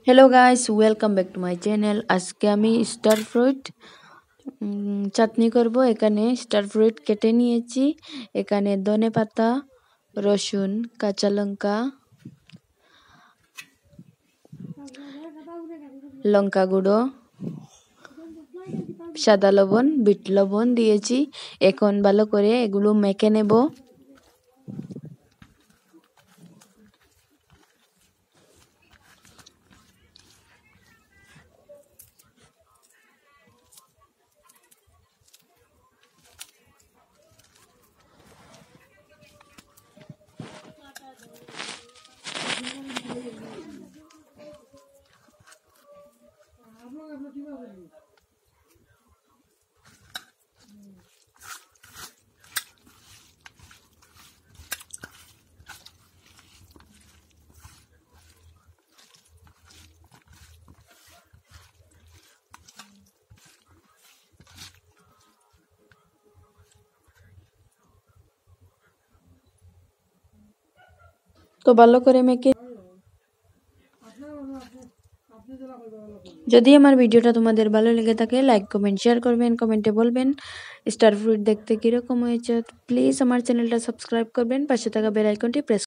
Hello guys, welcome back to my channel. আজকে আমি star fruit চাটনি করব। এখানে স্টার ফ্রুট কেটে নিয়েছি। এখানে ধনে পাতা, রসুন, কাঁচা লঙ্কা, লঙ্কা গুঁড়ো, সাদা লবণ, বিট লবণ দিয়েছি। এখন ভালো করে এগুলো মেখে নেব। তো ভালো করে মেখে, যদি আমার ভিডিওটা তোমাদের ভালো লেগে থাকে লাইক কমেন্ট শেয়ার করবেন, কমেন্টে বলবেন স্টার ফ্রুট দেখতে কিরকম হয়েছে। প্লিজ আমার চ্যানেলটা সাবস্ক্রাইব করবেন, পাশে থাকা বেল আইকনটি প্রেস